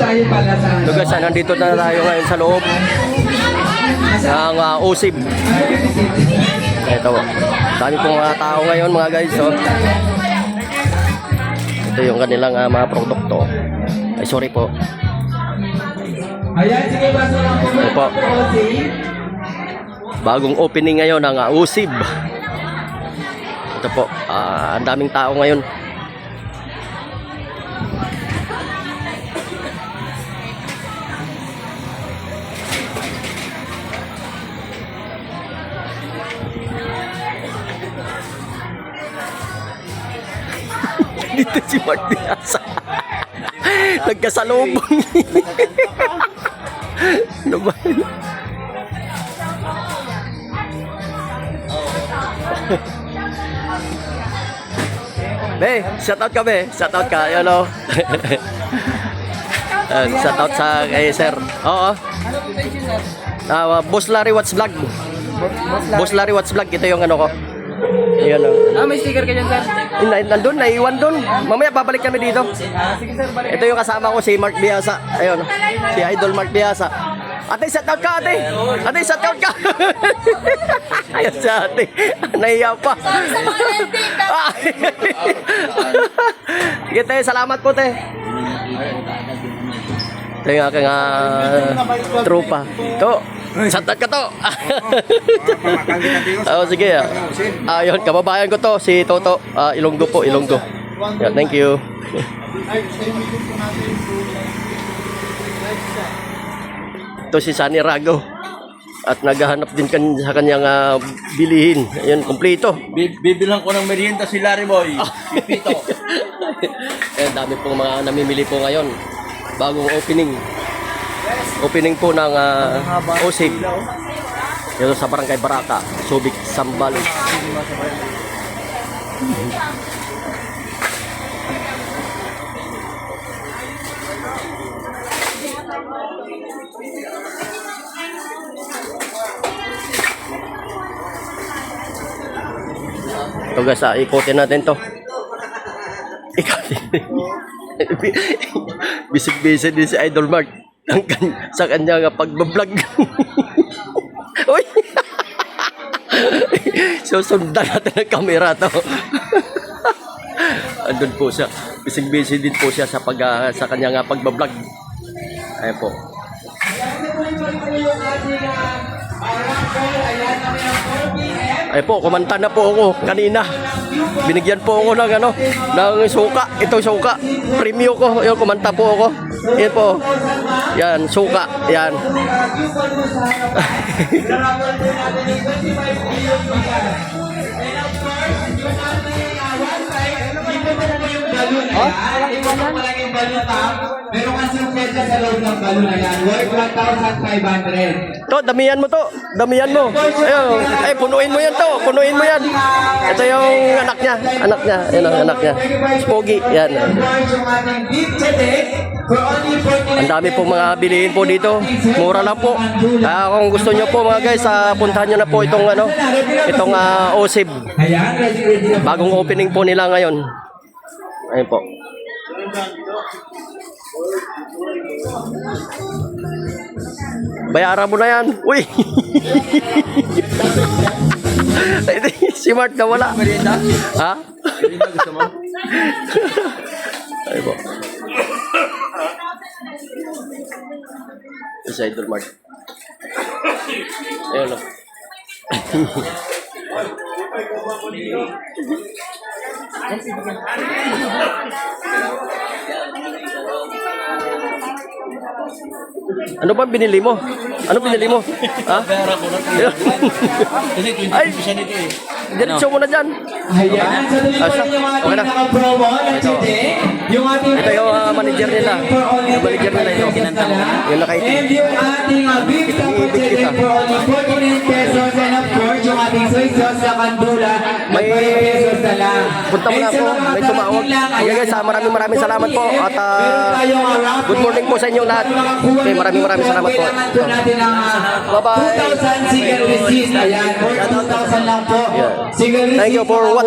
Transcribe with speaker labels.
Speaker 1: So guys, nandito na tayo ngayon sa loob ng OSIB. Ito, dami pong mga tao ngayon mga guys. So, ito yung kanilang mga produkto. Ay, sorry po. Ito po. Bagong opening ngayon ng OSIB. Ito po, ang daming tao ngayon. Dito si Mark Diasa. Nagkasalubong. Ano ba yun? Be, shoutout ka be. Shoutout ka. Yan o. Shoutout sa kay sir. Oo. Boss Larry Watts Vlog. Boss Larry Watts Vlog. Ito yung ano ko. Ayan o.
Speaker 2: May sticker ka dyan, sir?
Speaker 1: Nandun, naiwan dun. Mamaya babalik kami dito.
Speaker 2: Sige, sir, balik.
Speaker 1: Ito yung kasama ko, si Mark Diasa. Ayun, si Idol Mark Diasa. Ate, shoutout ka, ate. Ate, shoutout ka. Ayan si ate. Nahiya pa. Sige, te. Salamat po, te. Ito yung aking tropa. Ito. Shoutout ka to. Oh, sige. Ayun, kababayan ko to, si Toto. Ilonggo po, Ilonggo. Yeah, thank you. Ito si Sunny Rago. At naghahanap din sa kanyang bilihin. Ayun, kumpleto.
Speaker 3: Bibilang ko ng merienda si Larry Boy. Pito.
Speaker 1: Dami pong mga namimili po ngayon. Bagong opening. Opening po ng OSIB. Dito sa Barangay Baraka, Subic, Sambal. Ito guys, ikutin natin to. Ikutin. Bisig-bisig din si Idol Mark sa kanya pagbablog. Uy! Susundan natin ang camera to. Andun po siya. Bisig-bisig din po siya sa kanya pagbablog. Ayan po. Ay po, kumanta na po ako kanina. Binigyan po ako ng suka. Ito suka. Premium ko. Yung kumanta po ako. Yan po. Yan, suka. Yan.
Speaker 4: Meron kasi yung pesa sa loob ng balon na yan. Worth 1,500.
Speaker 1: To, damihan mo to. Damihan mo. Ayun. Ay, punuin mo yan to. Punuin mo yan. Ito yung anak niya. Anak niya. Yan ang anak niya. Spogi. Yan. Ang dami pong mga bilihin po dito. Mura lang po. Kung gusto nyo po mga guys, puntahan nyo na po itong OSIB. Bagong opening po nila ngayon. Ayun po. Bayaran mo na yan. Uy! Si Mark na wala.
Speaker 3: Merienda?
Speaker 1: Ha?
Speaker 3: Merienda gusto mo?
Speaker 1: Ayun po. Si Idol Mark. Ayun o. Ano ba binili mo? Ano binili mo? Ha?
Speaker 3: Pera ko na. Kasi 20%
Speaker 1: Ay!
Speaker 3: ito eh.
Speaker 1: Diretso mo na dyan.
Speaker 4: Ayan, sa tuloy yung ating naka-promo na today. Yung ating
Speaker 1: Ito yung manager nila. Yung manager nila ito. Yung nakaitim.
Speaker 4: And yung ating beef tapo today for only 49 pesos. And of course, yung ating soy sauce sa kandula.
Speaker 1: May
Speaker 4: 5 pesos na lang.
Speaker 1: punta mo na ako. May tumawag. Okay guys, maraming salamat po. At good morning po sa inyong lahat. Okay, maraming salamat po. Bye-bye.
Speaker 4: 2,000 single receipt. Ayan, 4,000 lang po.
Speaker 1: Yeah.
Speaker 4: Single receipt.
Speaker 1: Thank you for watching.